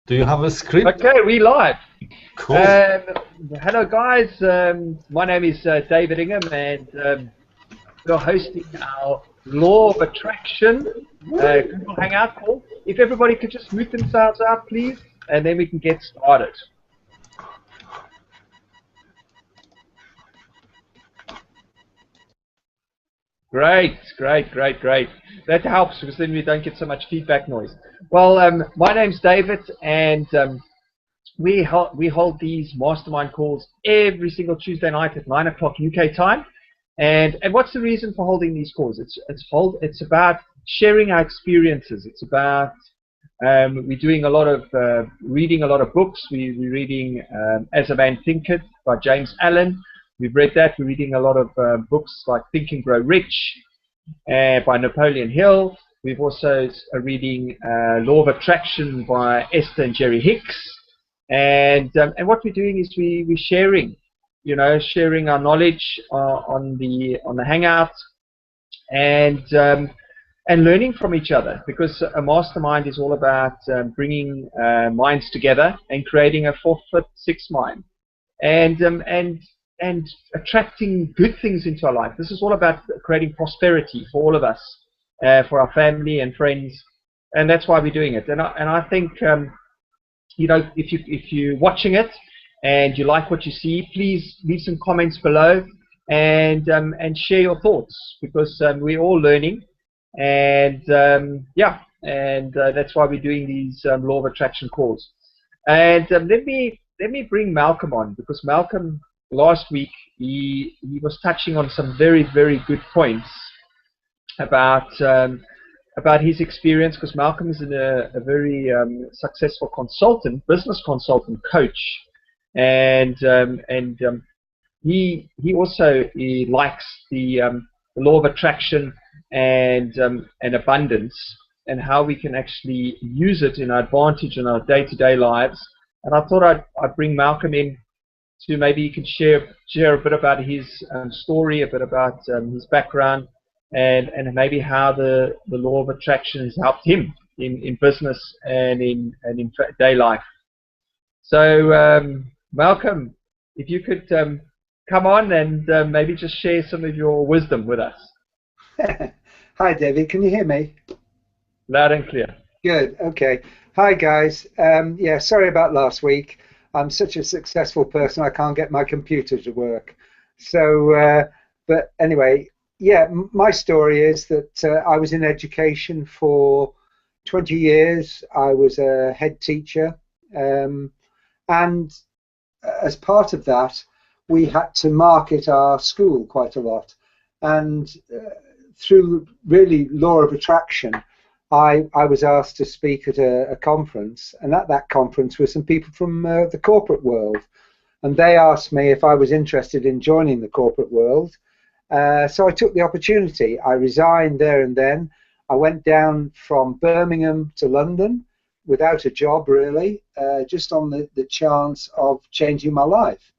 Do you have a script? Okay, we live. Cool. Hello guys, my name is David Ingham, and we're hosting our Law of Attraction Google Hangout call. If everybody could just mute themselves out, please, and then we can get started. Great. That helps because then we don't get so much feedback noise. Well, my name's David, and we hold these mastermind calls every single Tuesday night at 9 o'clock UK time. And what's the reason for holding these calls? It's about sharing our experiences. It's about we're doing a lot of reading a lot of books. We're reading As a Man Thinketh by James Allen. We've read that. We're reading a lot of books like Think and Grow Rich by Napoleon Hill. We've also reading Law of Attraction by Esther and Jerry Hicks. And what we're doing is we're sharing, sharing our knowledge on the Hangout, and learning from each other, because a mastermind is all about bringing minds together and creating a fourth, fifth, sixth mind, and attracting good things into our life. This is all about creating prosperity for all of us, for our family and friends, and that's why we're doing it. And I think, if you're watching it and you like what you see, please leave some comments below and share your thoughts, because we're all learning, and that's why we're doing these Law of Attraction calls. And let me bring Malcolm on, because Malcolm, last week, he was touching on some very, very good points about his experience, because Malcolm is a very successful consultant, business consultant, coach, and he also likes the law of attraction and abundance, and how we can actually use it in our advantage in our day-to-day lives. And I thought I'd bring Malcolm in to maybe he can share a bit about his story, a bit about his background, and maybe how the law of attraction has helped him in business and in day life. So Malcolm, if you could come on and maybe just share some of your wisdom with us. Hi David, can you hear me? Loud and clear. Good, okay. Hi guys, yeah, sorry about last week. I'm such a successful person, I can't get my computer to work. So, but anyway, yeah, my story is that I was in education for 20 years. I was a head teacher, and as part of that, we had to market our school quite a lot. And through really law of attraction, I was asked to speak at a conference, and at that conference were some people from the corporate world, and they asked me if I was interested in joining the corporate world. So I took the opportunity. I resigned there and then. I went down from Birmingham to London without a job, really, just on the chance of changing my life.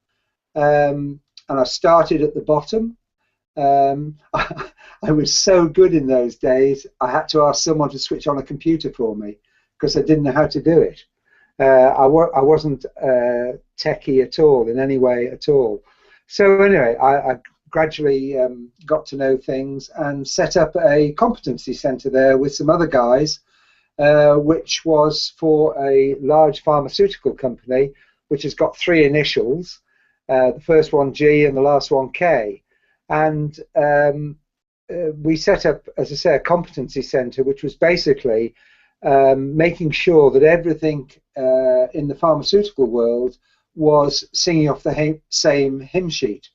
And I started at the bottom. I was so good in those days, I had to ask someone to switch on a computer for me because I didn't know how to do it. I wasn't techie at all, in any way at all. So anyway, I gradually got to know things and set up a competency center there with some other guys, which was for a large pharmaceutical company, which has got 3 initials, the first one G and the last one K. And we set up, as I say, a competency center, which was basically making sure that everything in the pharmaceutical world was singing off the same hymn sheet.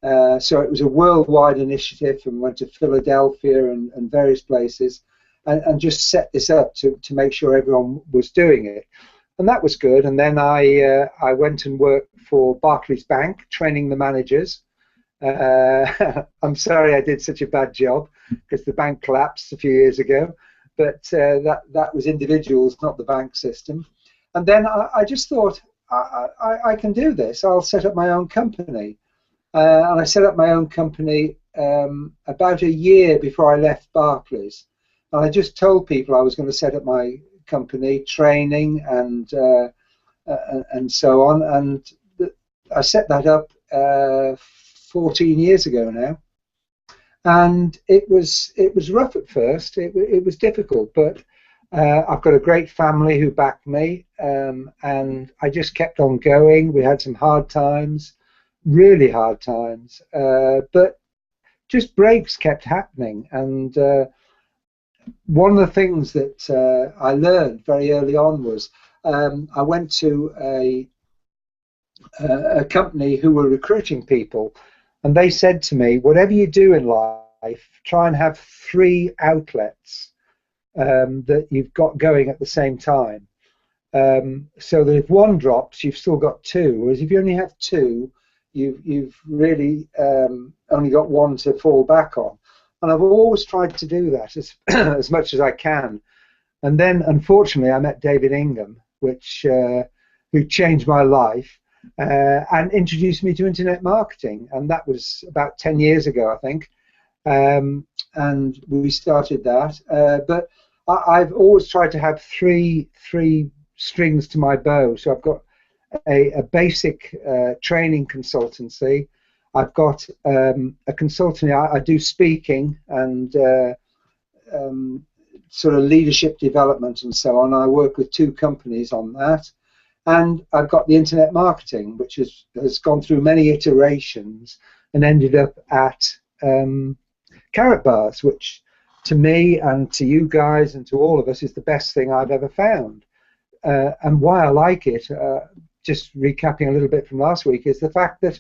So it was a worldwide initiative, and went to Philadelphia and various places, and just set this up to make sure everyone was doing it. And that was good. And then I went and worked for Barclays Bank, training the managers. I'm sorry I did such a bad job, because the bank collapsed a few years ago, but that was individuals, not the bank system. And then I just thought, I can do this. I'll set up my own company. And I set up my own company about a year before I left Barclays. And I just told people I was going to set up my company, training and so on. And I set that up 14 years ago now. And it was rough at first. It was difficult, but I've got a great family who backed me, and I just kept on going. We had some hard times, really hard times, but just breaks kept happening. And one of the things that I learned very early on was I went to a company who were recruiting people, and they said to me, whatever you do in life, try and have 3 outlets that you've got going at the same time, so that if one drops, you've still got 2. Whereas if you only have 2, you've really only got 1 to fall back on. And I've always tried to do that as much as I can. And then, unfortunately, I met David Ingham, who changed my life and introduced me to internet marketing. And that was about 10 years ago, I think. And we started that. But I've always tried to have three strings to my bow. So I've got a basic training consultancy. I've got a consultancy. I do speaking and sort of leadership development and so on. I work with 2 companies on that. And I've got the internet marketing, which has gone through many iterations and ended up at Carrot Bars, which to me and to you guys and to all of us is the best thing I've ever found. And why I like it, just recapping a little bit from last week, is the fact that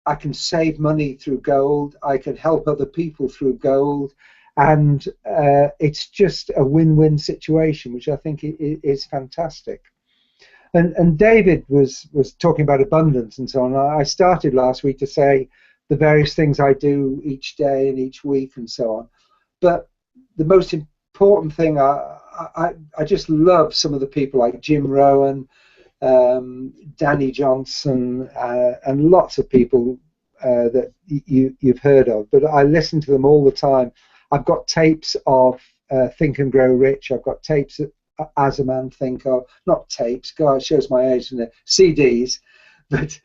I can save money through gold, I can help other people through gold, and it's just a win-win situation, which I think is fantastic. And David was talking about abundance and so on. I started last week to say the various things I do each day and each week and so on. But the most important thing, I just love some of the people like Jim Rohn, Danny Johnson, and lots of people that you've heard of. But I listen to them all the time. I've got tapes of Think and Grow Rich. I've got tapes of As a Man Think Of, not tapes, God, it shows my age, and CDs, but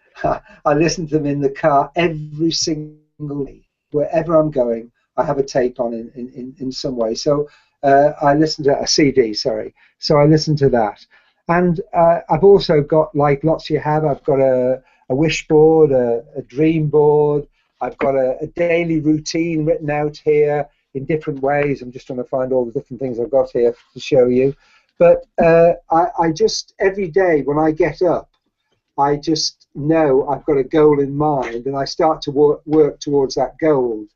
I listen to them in the car every single day. Wherever I'm going, I have a tape on in some way. So I listen to a CD, sorry. So I listen to that. And I've also got, like lots of you have, I've got a wish board, a dream board. I've got a daily routine written out here in different ways. I'm just trying to find all the different things I've got here to show you. But I just, every day when I get up, I just know I've got a goal in mind, and I start to work towards that goal.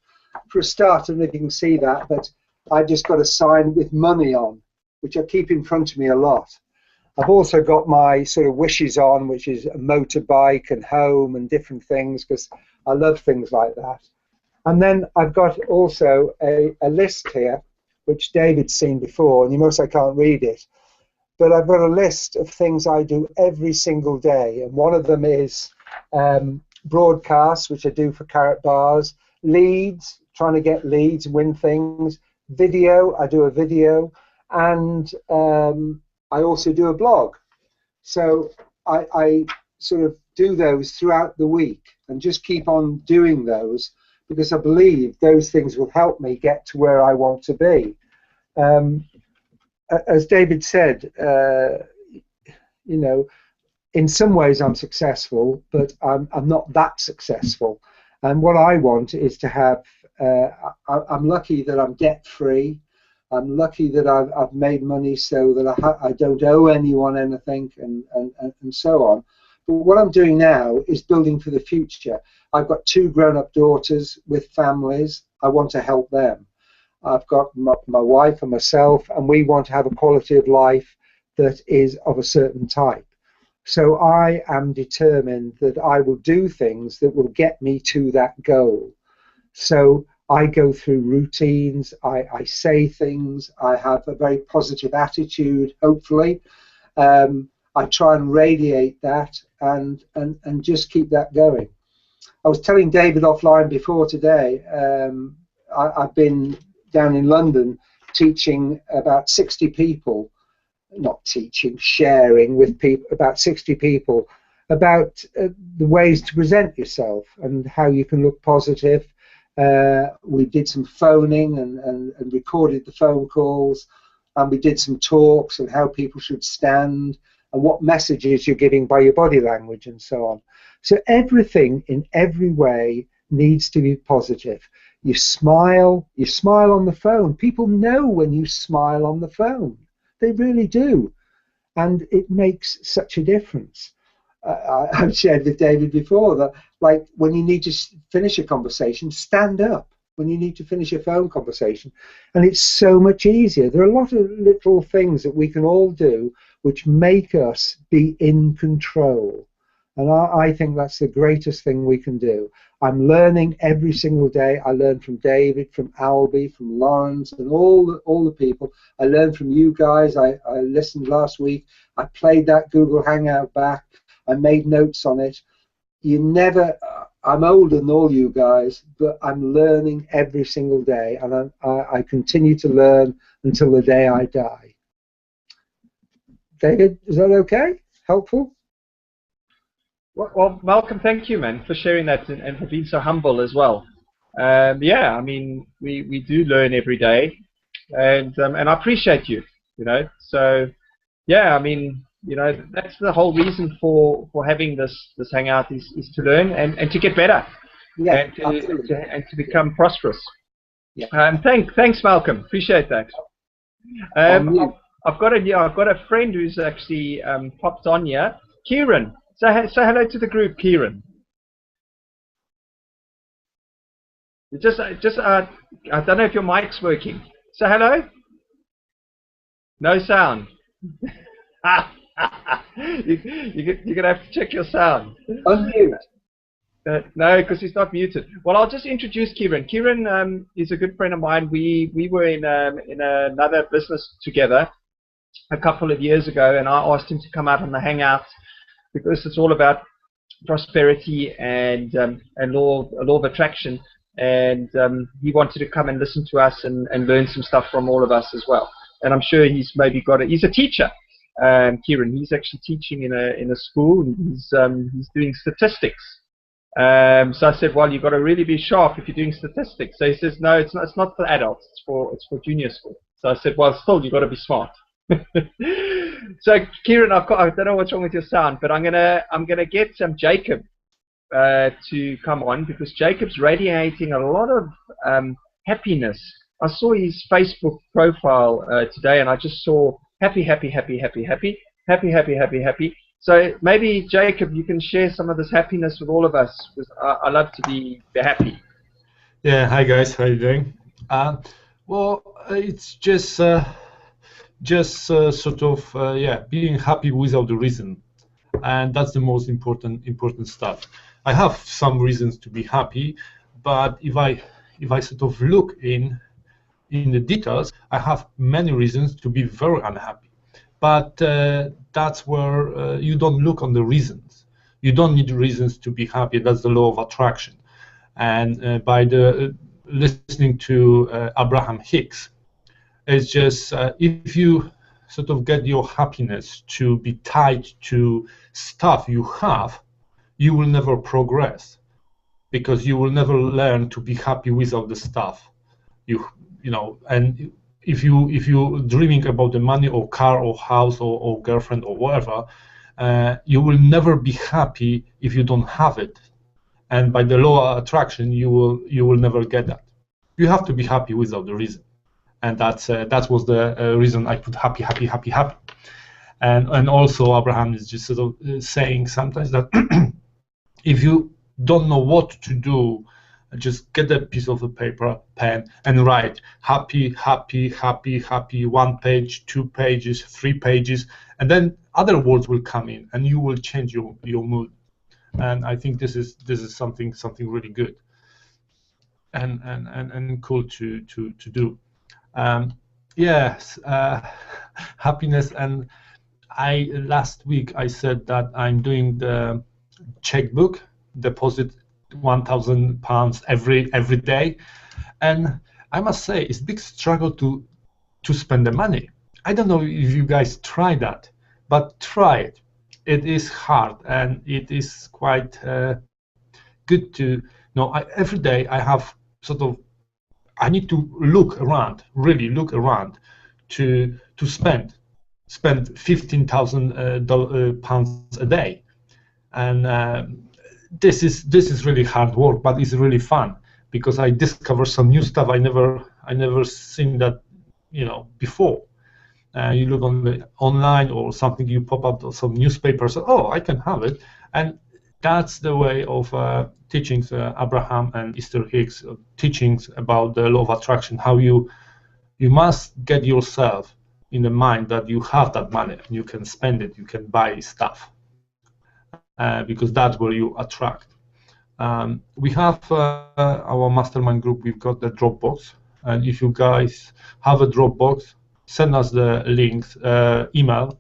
For a start, I don't know if you can see that, but I just got a sign with money on, which I keep in front of me a lot. I've also got my sort of wishes on, which is a motorbike and home and different things, because I love things like that. And then I've got also a list here, which David's seen before, and you notice I can't read it. But I've got a list of things I do every single day, and one of them is broadcasts, which I do for Carrot Bars, leads, trying to get leads, win things, video, I do a video, and I also do a blog. So I sort of do those throughout the week and just keep on doing those, because I believe those things will help me get to where I want to be. As David said, you know, in some ways I'm successful, but I'm not that successful. And what I want is to have, I'm lucky that I'm debt-free. I'm lucky that I've made money so that I don't owe anyone anything, and so on. But what I'm doing now is building for the future. I've got 2 grown-up daughters with families. I want to help them. I've got my wife and myself, and we want to have a quality of life that is of a certain type. So I am determined that I will do things that will get me to that goal. So I go through routines, I say things, I have a very positive attitude, hopefully. I try and radiate that and just keep that going. I was telling David offline before today, I've been down in London teaching about 60 people, not teaching, sharing with people, about 60 people, about the ways to present yourself and how you can look positive. We did some phoning and recorded the phone calls, and we did some talks on how people should stand and what messages you're giving by your body language and so on. So everything in every way needs to be positive. You smile on the phone. People know when you smile on the phone. They really do. And it makes such a difference. I've shared with David before that, like, when you need to finish a conversation, stand up. When you need to finish a phone conversation, and it's so much easier. There are a lot of little things that we can all do which make us be in control, and I think that's the greatest thing we can do. I'm learning every single day. I learn from David, from Albie, from Lawrence, and all the people. I learned from you guys. I listened last week. I played that Google Hangout back. I made notes on it. I'm older than all you guys, but I'm learning every single day, and I continue to learn until the day I die. David, is that okay? Helpful? Well, Malcolm, thank you, man, for sharing that and for being so humble as well. Yeah, I mean, we do learn every day, and I appreciate you, you know. So, yeah, I mean, you know, that's the whole reason for having this hangout is to learn and to get better, yeah, and to become prosperous. Yeah. Thanks, Malcolm. Appreciate that. I've got a friend who's actually popped on here, Kieran. Say hello to the group, Kieran. I don't know if your mic's working. Say hello. No sound. You're gonna have to check your sound. Unmute. No, because he's not muted. Well, I'll just introduce Kieran. Kieran is a good friend of mine. We were in another business together a couple of years ago, and I asked him to come out on the Hangout because it's all about prosperity and law of attraction. And he wanted to come and listen to us and learn some stuff from all of us as well. And I'm sure he's maybe he's a teacher. Kieran, he's actually teaching in a school, and he's doing statistics. So I said, well, you've got to really be sharp if you're doing statistics. So he says, no, it's not for adults, it's for junior school. So I said, well, still, you've got to be smart. So Kieran, I don't know what's wrong with your sound, but I'm gonna get Jacob to come on, because Jacob's radiating a lot of happiness. I saw his Facebook profile today, and I just saw happy. So maybe, Jacob, you can share some of this happiness with all of us, because I love to be happy. Yeah, hi guys, how are you doing? Well, it's just sort of being happy without a reason, and that's the most important stuff. I have some reasons to be happy, but if I sort of look in the details, I have many reasons to be very unhappy. But that's where you don't look on the reasons. You don't need reasons to be happy. That's the law of attraction. And by listening to Abraham Hicks, it's just if you sort of get your happiness to be tied to stuff you have, you will never progress, because you will never learn to be happy without the stuff. You know, and if you're dreaming about the money or car or house or girlfriend or whatever, you will never be happy if you don't have it. And by the law of attraction, you will never get that. You have to be happy without the reason, and that was the reason I put happy. And also Abraham is just sort of saying sometimes that if you don't know what to do, just get a piece of a paper, pen, and write happy, 1 page, 2 pages, 3 pages, and then other words will come in, and you will change your mood. And I think this is something really good and cool to do. Yes, happiness. And last week I said that I'm doing the checkbook, deposit £1,000 every day, and I must say it's a big struggle to to spend the money. I don't know if you guys try that, but try it. It is hard, and it is quite good to know. Every day I have I need to look around, really look around, to spend £15,000 a day, and this is really hard work, but it's really fun because I discover some new stuff I never seen that before. You look online or something, you pop up some newspapers. Oh, I can have it, and that's the way of teachings Abraham and Easter Hicks teachings about the law of attraction. How you must get yourself in the mind that you have that money and you can spend it, you can buy stuff, because that's where you attract. We have our mastermind group. We've got the Dropbox, and if you guys have a Dropbox, send us the links, emails,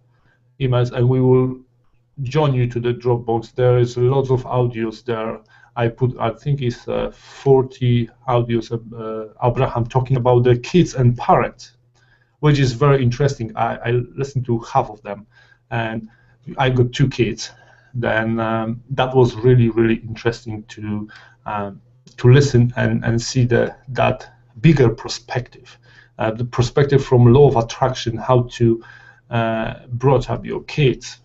and we will join you to the Dropbox. There is lots of audios there. I think it's 40 audios of Abraham talking about the kids and parents, which is very interesting. I listened to half of them, and I got 2 kids. Then that was really, really interesting to listen and see that bigger perspective, the perspective from law of attraction, how to brought up your kids,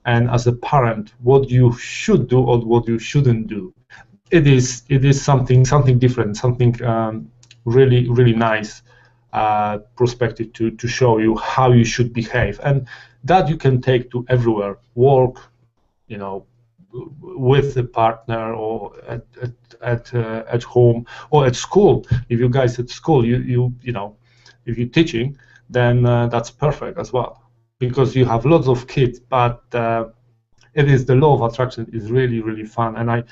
and as a parent, what you should do or what you shouldn't do. It is something different, something really, really nice perspective to show you how you should behave, and that you can take to everywhere, work, with a partner, or at home, or at school. If you guys at school, if you're teaching, then that's perfect as well, because you have lots of kids. But it is the law of attraction is really, really fun, and I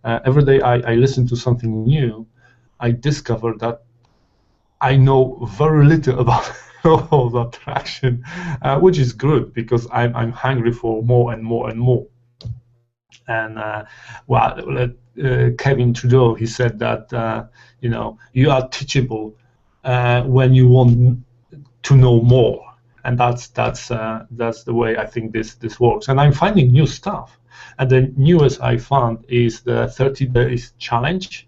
every day I listen to something new. I discover that I know very little about law of attraction, which is good because I'm hungry for more and more and more. And Kevin Trudeau, he said that you are teachable when you want to know more, and that's the way I think this works. And I'm finding new stuff, and the newest I found is the 30 days challenge.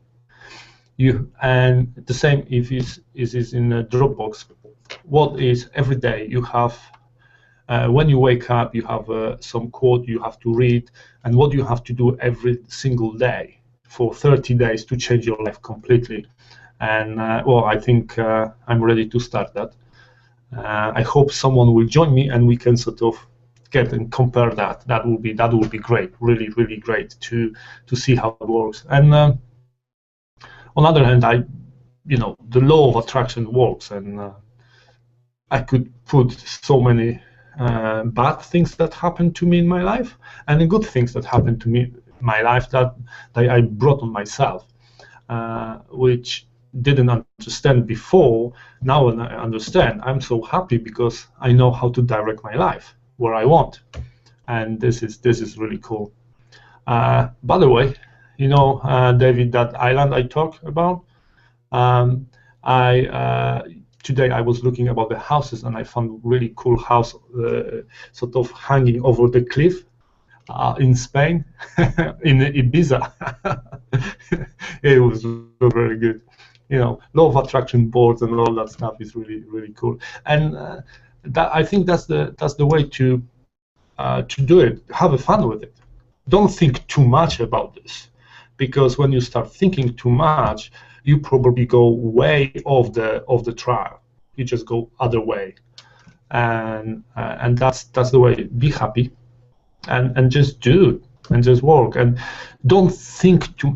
And the same if it is in a Dropbox. What is every day you have? When you wake up, you have some quote you have to read, and what you have to do every single day for 30 days to change your life completely. And I think I'm ready to start that. I hope someone will join me, and we can sort of get and compare that. That will be great, really, really great to see how it works. And on the other hand, the law of attraction works, and I could put so many bad things that happened to me in my life, and the good things that happened to me in my life that I brought on myself, which didn't understand before. Now when I understand, I'm so happy because I know how to direct my life where I want, and this is really cool. By the way, David, that island I talked about, today I was looking about the houses, and I found a really cool house sort of hanging over the cliff in Spain, in Ibiza. It was very good. Law of attraction boards and all that stuff is really, really cool. And I think that's the way to do it. Have fun with it. Don't think too much about this, because when you start thinking too much, you probably go way off the trial. You just go other way, and that's the way. Be happy, and just do it, and just work, and don't think too.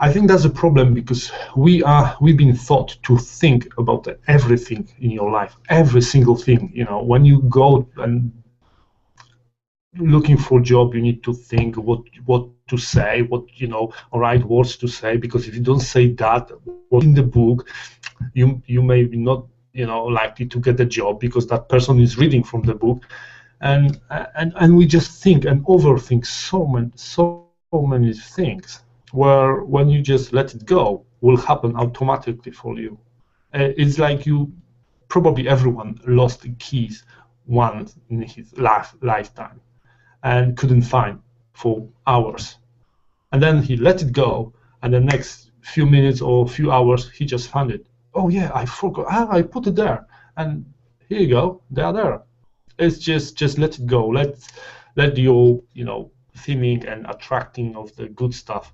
I think that's a problem, because we've been taught to think about everything in your life, every single thing. When you go and looking for a job, you need to think what to say, what right words to say, because if you don't say that in the book, you may be not likely to get a job, because that person is reading from the book, and we just think and overthink so many things, where when you just let it go, will happen automatically for you. It's like you probably everyone lost the keys once in his lifetime and couldn't find for hours. And then he let it go, and the next few minutes or few hours, he just found it. Oh yeah, I forgot. I put it there, and here you go. They are there. It's just let it go. Let your theming and attracting of the good stuff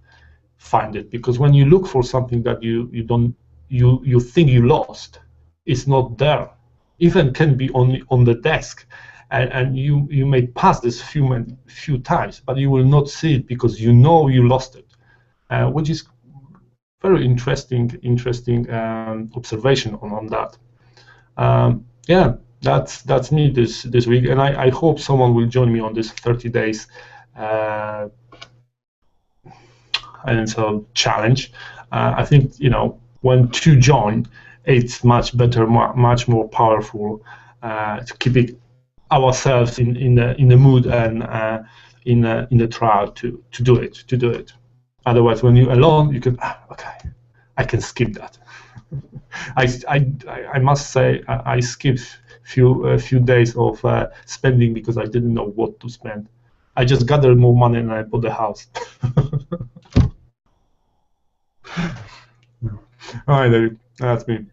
find it. Because when you look for something that you think you lost, it's not there. Even can be on the desk, and you may pass this few times, but you will not see it because you know you lost it, which is very interesting observation on that. Yeah, that's me this week, and I hope someone will join me on this 30 days and so challenge. I think when two join, it's much better, much more powerful to keep it ourselves in the mood and in the trial to do it. Otherwise, when you're alone, you can okay, I can skip that. I must say I skipped a few days of spending because I didn't know what to spend. I just gathered more money and I bought the house. All right, David, that's me.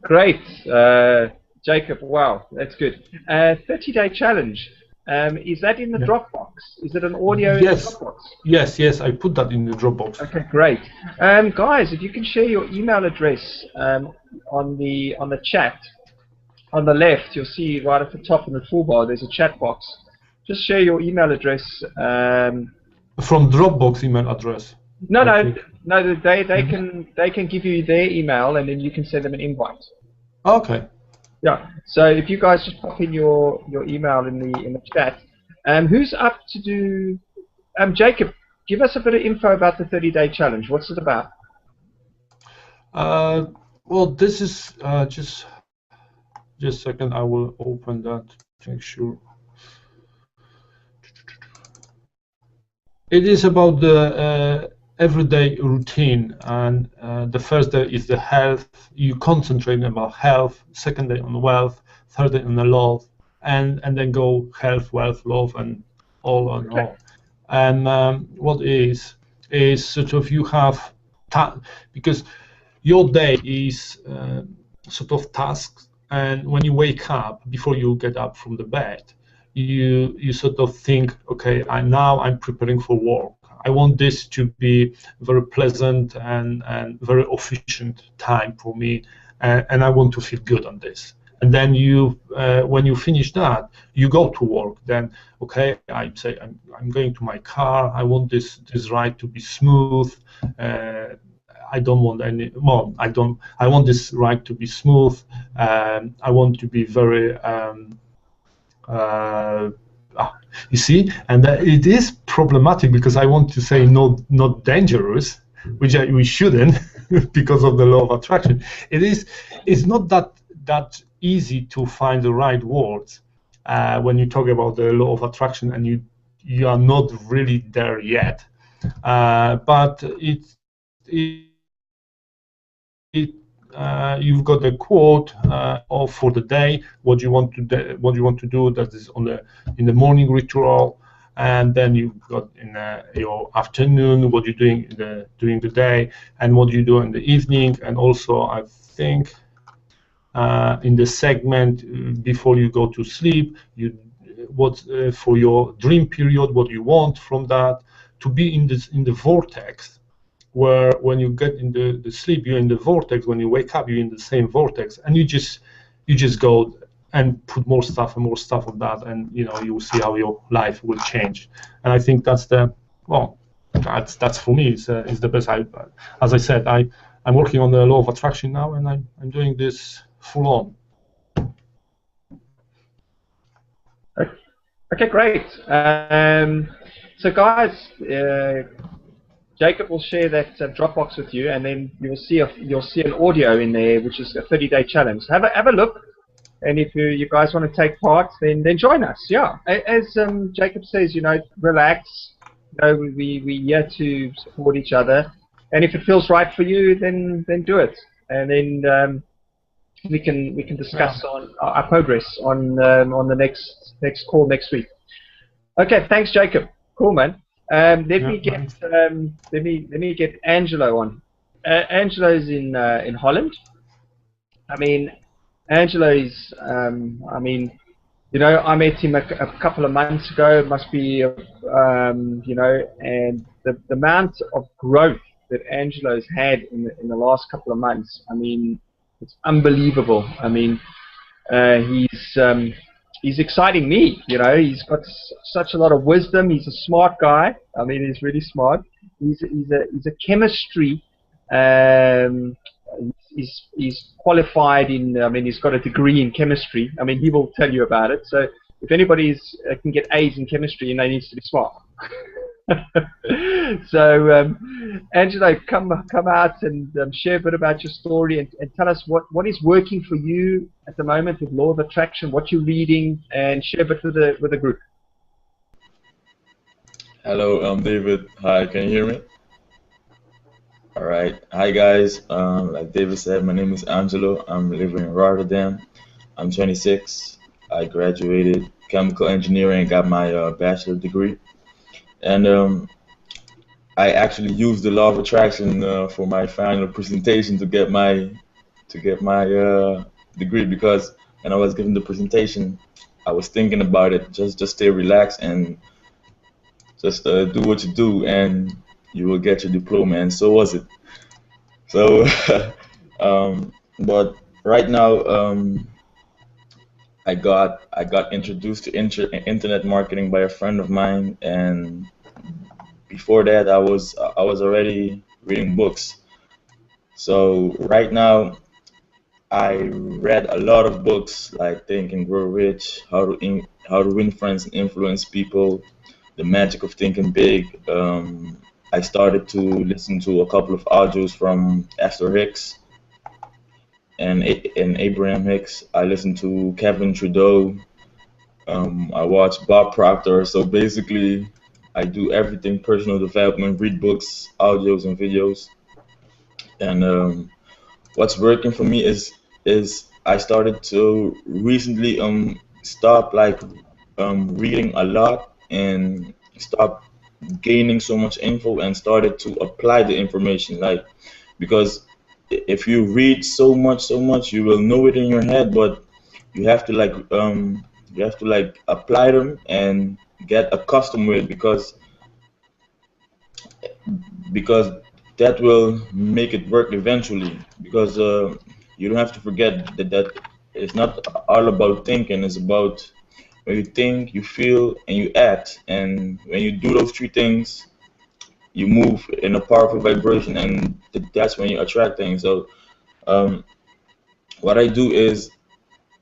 Great, Jacob. Wow, that's good. 30-day challenge. Is that in the Dropbox? Is it an audio in the Dropbox? Yes, I put that in the Dropbox. Okay, great. Guys, if you can share your email address on the chat, on the left, you'll see right at the top in the toolbar, there's a chat box. Just share your email address. From Dropbox email address. No, they can give you their email and then you can send them an invite. Okay. Yeah. So if you guys just pop in your email in the chat, who's up to do? Jacob, give us a bit of info about the 30-day challenge. What's it about? Well, this is just a second. I will open that to make sure. It is about the everyday routine, and the first day is the health. You concentrate about health. Second day on wealth. Third day on the love, and then go health, wealth, love, and all and all. And what is sort of you have because your day is sort of tasks, and when you wake up, before you get up from the bed, you sort of think, okay, I'm preparing for work. I want this to be very pleasant and very efficient time for me, and I want to feel good on this. And then when you finish that, you go to work. Then, okay, I say I'm going to my car. I want this ride to be smooth. I don't want any more. I want this ride to be smooth. I want to be very. You see, and it is problematic because I want to say not dangerous, which we shouldn't because of the law of attraction. It's not that easy to find the right words when you talk about the law of attraction and you are not really there yet. But you've got a quote for the day, what you want to do. That is in the morning ritual, and then you've got in your afternoon what you're doing during the day, and what you do in the evening, and also I think in the segment before you go to sleep, for your dream period, what you want from that to be in the vortex. Where when you get in the sleep, you're in the vortex. When you wake up, you're in the same vortex, and you just go and put more stuff on that, and you will see how your life will change. And I think that's that's for me. It's the best. As I said, I'm working on the law of attraction now, and I'm doing this full on. Okay, great. So guys. Jacob will share that Dropbox with you, and then you'll see an audio in there, which is a 30-day challenge. Have a look, and if you guys want to take part, then join us. Yeah, as Jacob says, relax. We're here to support each other, and if it feels right for you, then do it. And then we can discuss on our progress on the next call next week. Okay, thanks, Jacob. Cool, man. Let me get Angelo on. Angelo's in Holland. I mean, Angelo is. I mean, you know, I met him a couple of months ago. It must be, you know, and the amount of growth that Angelo's had in the last couple of months. I mean, it's unbelievable. I mean, he's exciting me. You know, he's got such a lot of wisdom. He's a smart guy. I mean, he's really smart. He's a chemistry. He's qualified in. I mean, he's got a degree in chemistry. I mean, he will tell you about it. So if anybody can get A's in chemistry, you know, he needs to be smart. So, Angelo, come out and share a bit about your story and tell us what is working for you at the moment with Law of Attraction, what you're reading, and share a bit with the group. Hello, I'm David. Hi, can you hear me? All right. Hi, guys. Like David said, my name is Angelo. I'm living in Rotterdam. I'm 26. I graduated chemical engineering and got my bachelor degree. And I actually used the law of attraction for my final presentation to get my degree, because when I was giving the presentation, I was thinking about it. Just stay relaxed and just do what you do, and you will get your diploma. And so was it. So, but right now, I got introduced to internet marketing by a friend of mine, and before that, I was already reading books. So right now, I read a lot of books like Think and Grow Rich, How to Win Friends and Influence People, The Magic of Thinking Big. I started to listen to a couple of audios from Esther Hicks and Abraham Hicks. I listened to Kevin Trudeau. I watched Bob Proctor. So basically, I do everything personal development, read books, audios, and videos. And what's working for me is I started to recently stop reading a lot and stop gaining so much info and started to apply the information, like, because if you read so much you will know it in your head, but you have to apply them and get accustomed with it, because that will make it work eventually, because you don't have to forget that it's not all about thinking. It's about when you think, you feel, and you act. And when you do those three things, you move in a powerful vibration, and that's when you attract things. So what I do is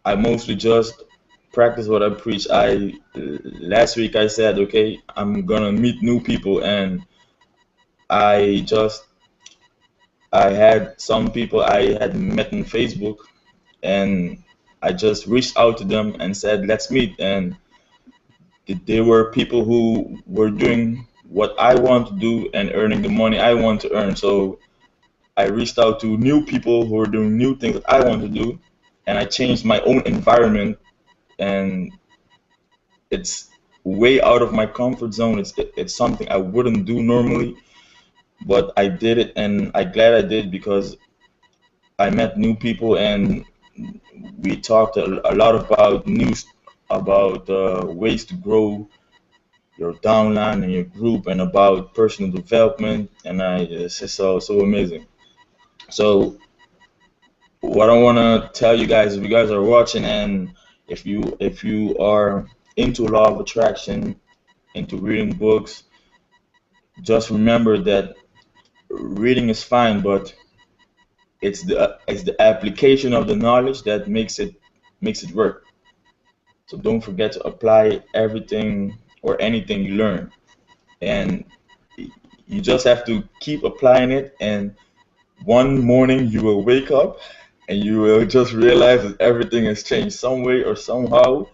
I mostly just practice what I preach. Last week I said, okay, I'm gonna meet new people, and I had some people I had met on Facebook, and I just reached out to them and said, let's meet. And they were people who were doing what I want to do and earning the money I want to earn. So I reached out to new people who were doing new things that I want to do, and I changed my own environment, and it's way out of my comfort zone. It's something I wouldn't do normally, but I did it, and I'm glad I did, because I met new people and we talked a lot about ways to grow your downline and your group, and about personal development, and it's just so amazing. So what I want to tell you guys, if you guys are watching, and if you are into law of attraction, into reading books, just remember that reading is fine, but it's the application of the knowledge that makes it work. So don't forget to apply everything or anything you learn, and you just have to keep applying it, and one morning you will wake up and you will just realize that everything has changed some way or somehow.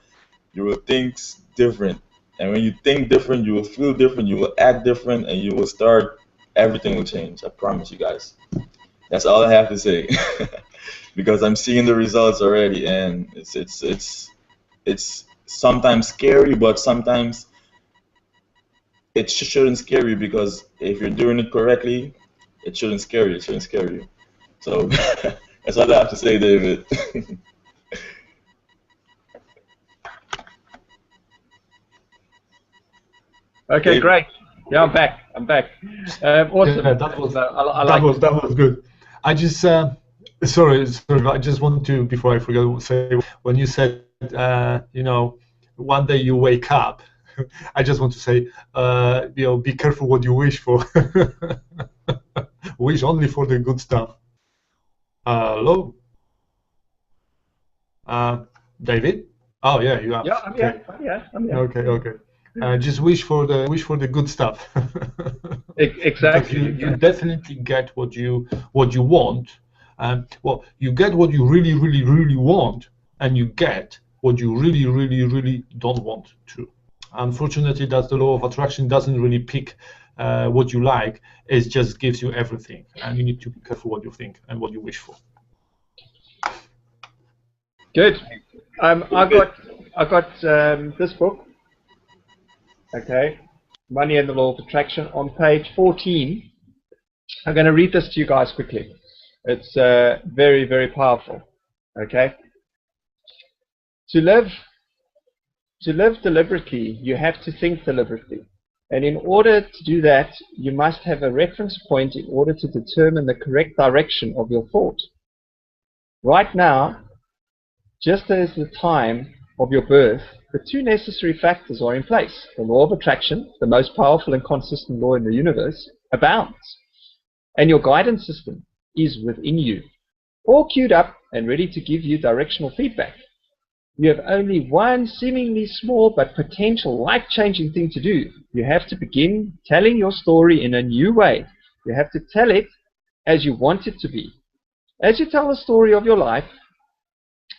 You will think different, and when you think different, you will feel different, you will act different, and you will start, everything will change. I promise you guys. That's all I have to say. because I'm seeing the results already, and it's sometimes scary, but sometimes it shouldn't scare you, because if you're doing it correctly, it shouldn't scare you. It shouldn't scare you. So that's all I have to say, David. Okay, great. Yeah, I'm back. I'm back. Awesome. Yeah, that was that was good. I just sorry, I just want to, before I forget, say, when you said you know, one day you wake up, I just want to say, you know, be careful what you wish for. Wish only for the good stuff. Hello, David. Oh yeah, you are. Yeah, I'm Okay. here. I'm here. Okay. Just wish for the good stuff. Exactly. You definitely get what you want. Well, you get what you really want, and you get what you really don't want to. Unfortunately, that's the law of attraction. Doesn't really pick what you like. It just gives you everything, and you need to be careful what you think and what you wish for. Good. I got this book. Okay, Money and the Law of Attraction, on page 14. I'm going to read this to you guys quickly. It's very, very powerful. Okay. To live deliberately, you have to think deliberately. And in order to do that, you must have a reference point in order to determine the correct direction of your thought. Right now, just as the time of your birth, the two necessary factors are in place. The law of attraction, the most powerful and consistent law in the universe, abounds. And your guidance system is within you, all queued up and ready to give you directional feedback. You have only one seemingly small but potential life-changing thing to do. You have to begin telling your story in a new way. You have to tell it as you want it to be. As you tell the story of your life,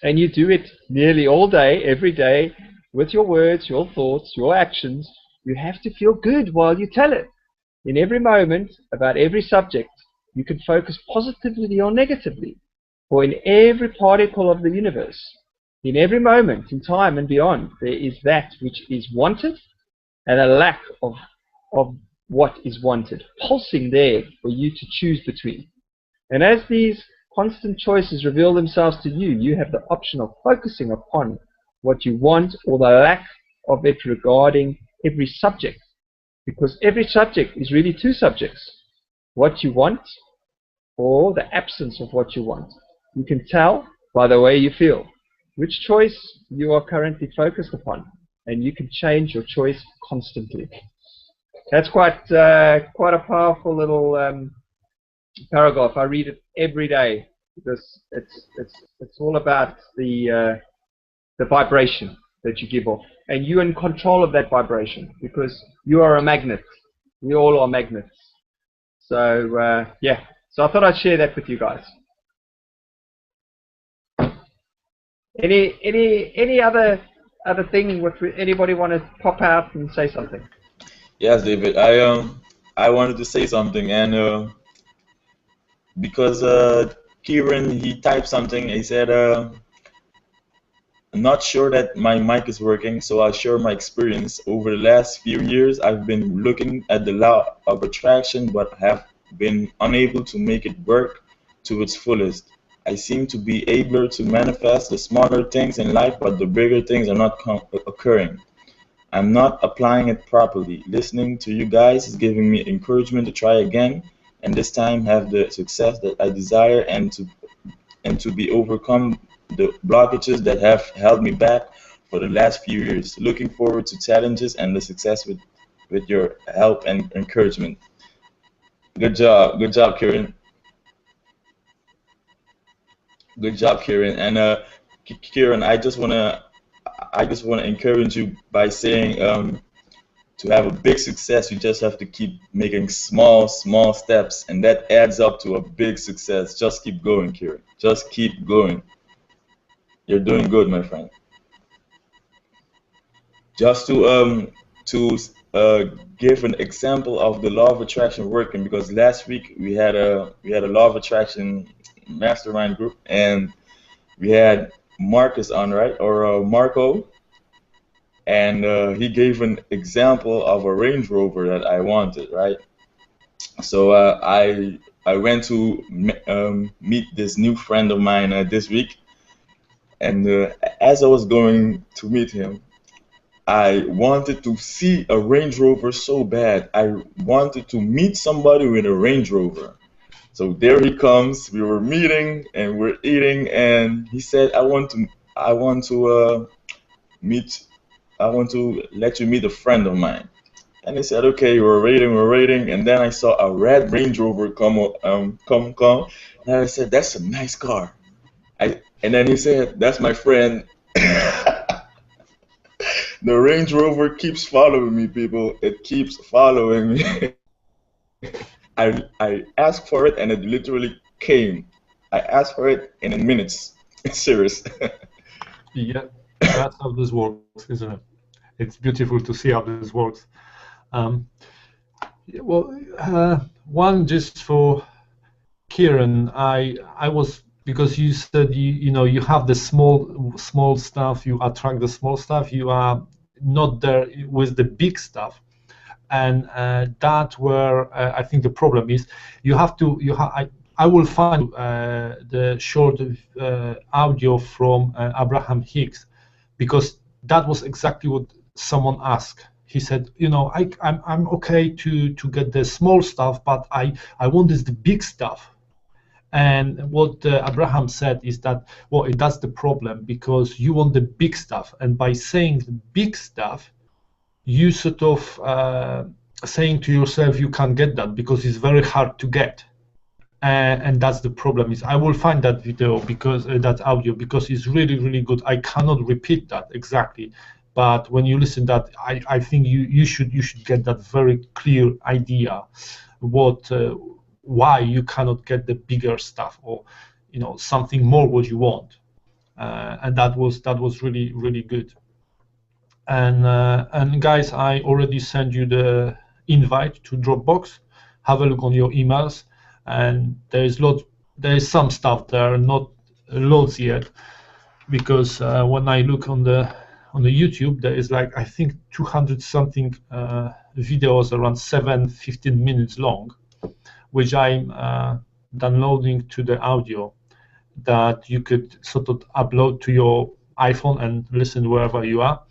and you do it nearly all day, every day, with your words, your thoughts, your actions, you have to feel good while you tell it. In every moment, about every subject, you can focus positively or negatively, or in every particle of the universe. In every moment, in time and beyond, there is that which is wanted and a lack of what is wanted, pulsing there for you to choose between. And as these constant choices reveal themselves to you, you have the option of focusing upon what you want or the lack of it regarding every subject. Because every subject is really two subjects. What you want or the absence of what you want. You can tell by the way you feel which choice you are currently focused upon, and you can change your choice constantly. That's quite a powerful little paragraph. I read it every day because it's all about the vibration that you give off, and you're in control of that vibration because you are a magnet. We all are magnets. So yeah. So I thought I'd share that with you guys. Any other thing? With anybody want to pop out and say something? Yes, David. I wanted to say something, and because Kieran, he typed something. He said, "I'm not sure that my mic is working, so I'll share my experience. Over the last few years, I've been looking at the law of attraction, but have been unable to make it work to its fullest. I seem to be able to manifest the smaller things in life, but the bigger things are not occurring. I'm not applying it properly. Listening to you guys is giving me encouragement to try again, and this time have the success that I desire, and to be overcome the blockages that have held me back for the last few years. Looking forward to challenges and the success with your help and encouragement." Good job, Kieran. Good job, Kieran. And Kieran, I just wanna encourage you by saying, to have a big success, you just have to keep making small steps, and that adds up to a big success. Just keep going, Kieran. Just keep going. You're doing good, my friend. Just to give an example of the law of attraction working, because last week we had a law of attraction mastermind group, and we had Marcus on, right, or Marco, and he gave an example of a Range Rover that I wanted, right? So I went to meet this new friend of mine this week, and as I was going to meet him, I wanted to see a Range Rover so bad. I wanted to meet somebody with a Range Rover. So there he comes. We were meeting and we're eating, and he said, I want to let you meet a friend of mine." And he said, "Okay, we're waiting," and then I saw a red Range Rover come, and I said, "That's a nice car." And then he said, "That's my friend." The Range Rover keeps following me, people. It keeps following me. I asked for it, and it literally came. I asked for it in minutes. Serious. Yeah, that's how this works, isn't it? It's beautiful to see how this works. One just for Kieran, I was, because you said you have the small stuff, you attract the small stuff, you are not there with the big stuff, and that's where I think the problem is. I will find the short audio from Abraham Hicks, because that was exactly what someone asked. He said, I'm okay to get the small stuff, but I want the big stuff. And what Abraham said is that, well, that's the problem, because you want the big stuff, and by saying the big stuff, you sort of saying to yourself you can't get that because it's very hard to get. And that's the problem. Is I will find that video, because that audio, because it's really, really good. I cannot repeat that exactly, but when you listen that, I think you should get that very clear idea why you cannot get the bigger stuff, or something more what you want, and that was really, really good. And guys, I already sent you the invite to Dropbox. Have a look on your emails, and there is some stuff there, not loads yet, because when I look on the YouTube, there is like, I think 200 something videos around 7-15 minutes long, which I'm downloading to the audio, that you could sort of upload to your iPhone and listen wherever you are,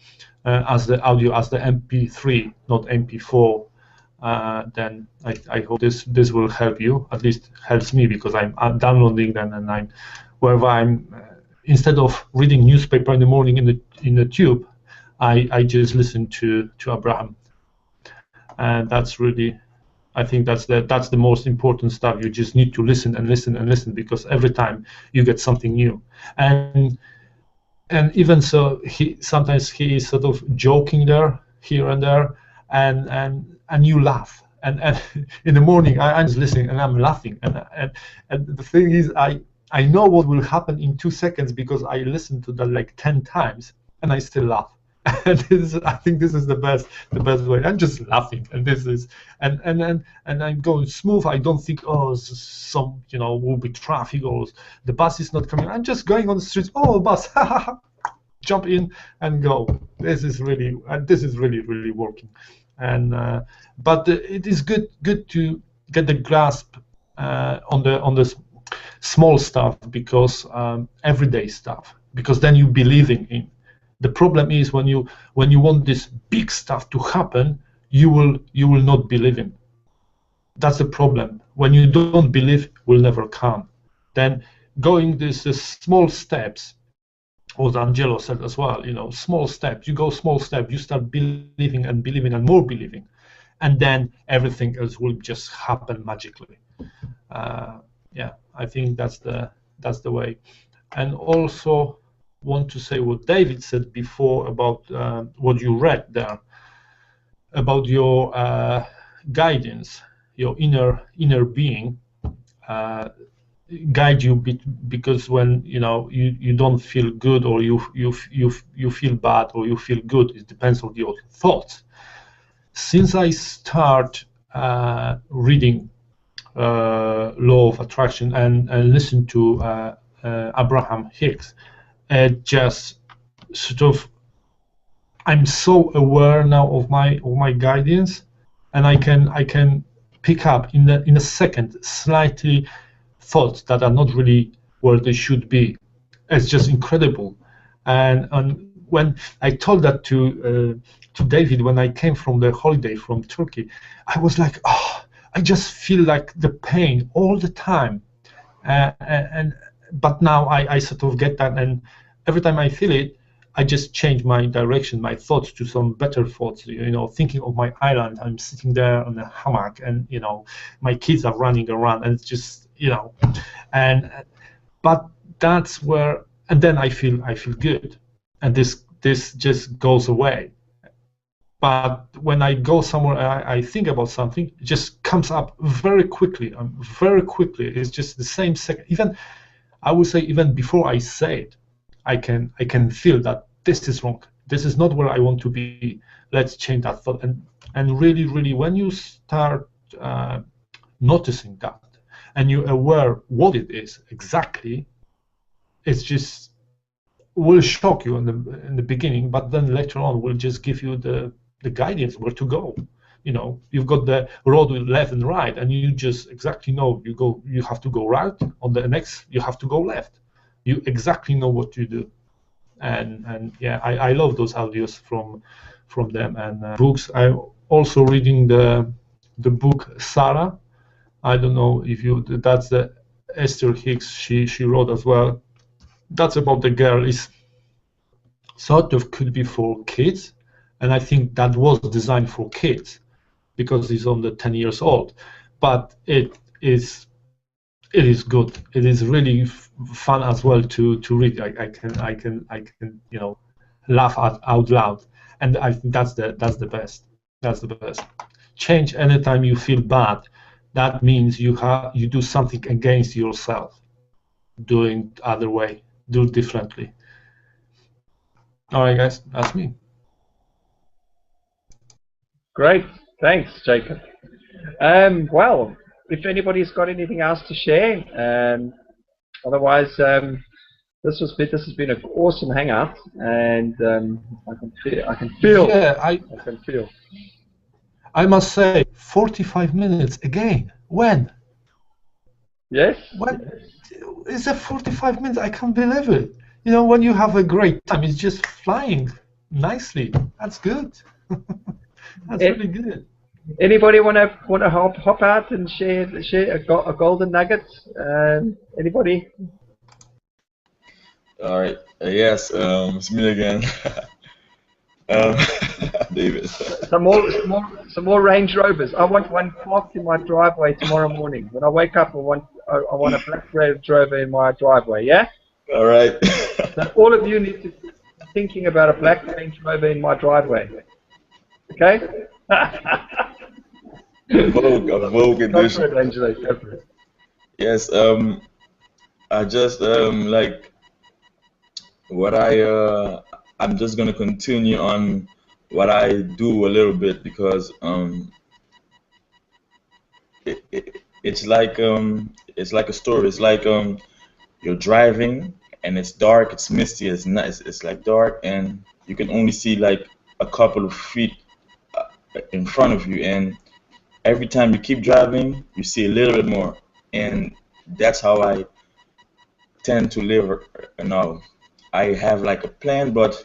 as the audio, as the MP3, not MP4. Then I hope this will help you. At least helps me, because I'm downloading them, and I'm wherever I'm. Instead of reading newspaper in the morning in the tube, I just listen to Abraham, and that's really, I think that's the most important stuff. You just need to listen and listen and listen, because every time you get something new. And even so, sometimes he is sort of joking there, here and there, and you laugh. And in the morning, I'm just listening and I'm laughing. And the thing is, I know what will happen in 2 seconds, because I listened to that like 10 times and I still laugh. And I think this is the best way. I'm just laughing, and this is and I'm going smooth. I don't think, oh, some will be traffic, or the bus is not coming. I'm just going on the streets. Oh, bus, jump in and go. This is really really working. And but it is good to get the grasp on the small stuff, because everyday stuff, because then you believing in. The problem is when you want this big stuff to happen, you will not believe in. That's the problem. When you don't believe, will never come. Then going these small steps, what Angelo said as well, small steps. You go small steps, you start believing and believing and more believing, and then everything else will just happen magically. Yeah, I think that's the way. And also want to say what David said before about what you read there about your guidance, your inner being guide you, because when you don't feel good, or you feel bad, or you feel good, it depends on your thoughts. Since I start reading law of attraction and listen to Abraham Hicks, it just sort of, I'm so aware now of my guidance, and I can pick up in a second slightly thoughts that are not really where they should be. It's just incredible. And when I told that to David when I came from the holiday from Turkey, I was like, oh, I just feel like the pain all the time. But now I sort of get that, and every time I feel it, I just change my direction, my thoughts to some better thoughts. You know, thinking of my island, I'm sitting there on a hammock, and you know, my kids are running around, and it's just, you know, but that's where, and then I feel good, and this just goes away. But when I go somewhere, I think about something, it just comes up very quickly. Very quickly. It's just the same second. Even I would say, even before I say it, I can feel that this is wrong. This is not where I want to be. Let's change that thought. And really, when you start noticing that, and you're aware what it is exactly, it's just will shock you in the beginning, but then later on will just give you the guidance where to go. You know, you've got the road with left and right, and you just exactly know you have to go right. On the next, you have to go left. You exactly know what to do. And yeah, I love those audios from them and books. I'm also reading the book Sarah. I don't know if that's the Esther Hicks. She wrote as well. That's about the girl. It's sort of could be for kids, and I think that was designed for kids because it's only 10 years old. But it is good. It is really fun as well to read. I can you know, laugh out loud, and I think that's the best. That's the best. Change anytime you feel bad. That means you do something against yourself. Doing the other way. Do differently. All right, guys, that's me. Great, thanks, Jacob. Well, if anybody's got anything else to share, otherwise, this has been an awesome hangout, and I can feel. Yeah, I can feel. I must say, 45 minutes again. When? Yes. When is it 45 minutes? I can't believe it. You know, when you have a great time, it's just flying nicely. That's good. That's really good. Anybody want to hop out and share a golden nugget? Anybody? All right. Yes. It's me again. David. Some more Range Rovers. I want one parked in my driveway tomorrow morning. When I wake up, I want a black Range Rover in my driveway. Yeah. All right. So all of you need to be thinking about a black Range Rover in my driveway. Okay. Vogue edition. Go for it. Yes. I just like what I'm just gonna continue on what I do a little bit because it's like a story. It's like you're driving and it's dark, it's misty, it's nice, it's like dark, and you can only see like a couple of feet in front of you, and every time you keep driving, you see a little bit more, and that's how I tend to live now. I have like a plan, but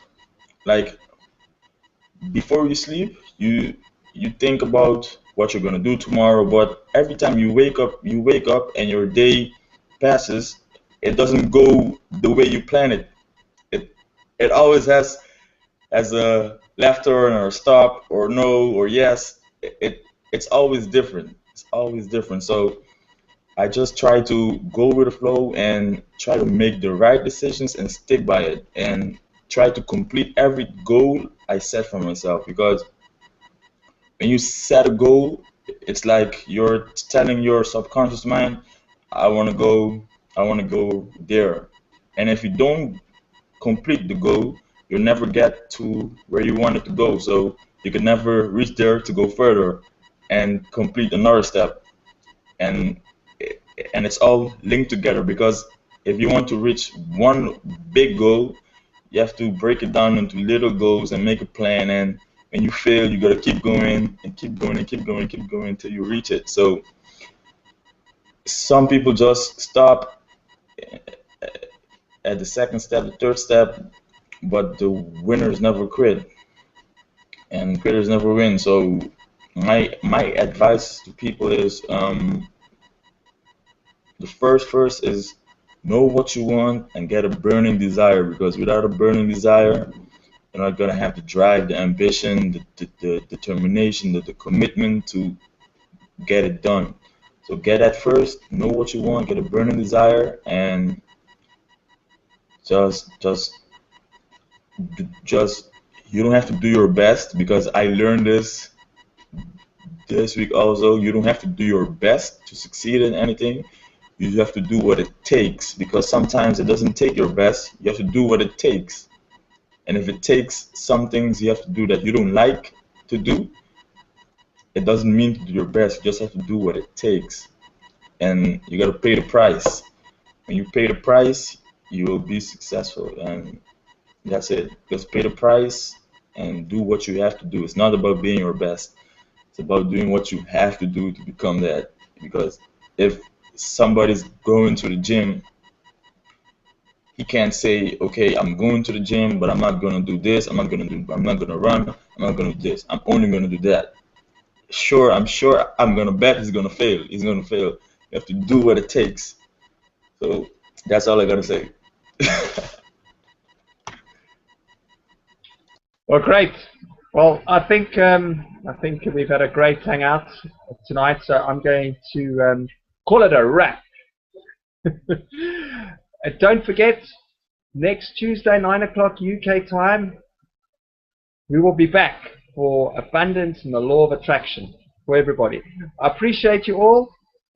like before you sleep, you think about what you're gonna do tomorrow, but every time you wake up and your day passes, it doesn't go the way you plan it. It always has a left turn or a stop or no or yes. It's always different. It's always different. So I just try to go with the flow and try to make the right decisions and stick by it and try to complete every goal I set for myself, because when you set a goal, it's like you're telling your subconscious mind, I want to go there. And if you don't complete the goal, you'll never get to where you want it to go. So you can never reach there to go further and complete another step. and it's all linked together, because if you want to reach one big goal, you have to break it down into little goals and make a plan. And when you fail, you got to keep going and keep going and keep going and keep going until you reach it. So some people just stop at the second step, the third step, but the winners never quit, and quitters never win. So my advice to people is, the first is know what you want and get a burning desire, because without a burning desire, you're not gonna have the drive, the ambition, the determination, the commitment to get it done. So get that first, know what you want, get a burning desire, and just you don't have to do your best, because I learned this week also. You don't have to do your best to succeed in anything. You have to do what it takes, because sometimes it doesn't take your best. You have to do what it takes. And if it takes some things you have to do that you don't like to do, it doesn't mean to do your best. You just have to do what it takes. And you got to pay the price. When you pay the price, you will be successful. And that's it. Just pay the price and do what you have to do. It's not about being your best. It's about doing what you have to do to become that. Because if somebody's going to the gym, he can't say, okay, I'm going to the gym, but I'm not gonna do this, I'm not gonna run, I'm not gonna do this, I'm only gonna do that. Sure, I'm gonna bet he's gonna fail. He's gonna fail. You have to do what it takes. So that's all I gotta say. Well, great. Well, I think we've had a great hangout tonight, so I'm going to call it a wrap. Don't forget, next Tuesday, 9 o'clock UK time, we will be back for Abundance and the Law of Attraction for everybody. I appreciate you all,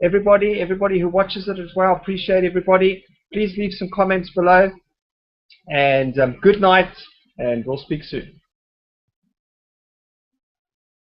everybody who watches it as well. Appreciate everybody. Please leave some comments below. And good night, and we'll speak soon.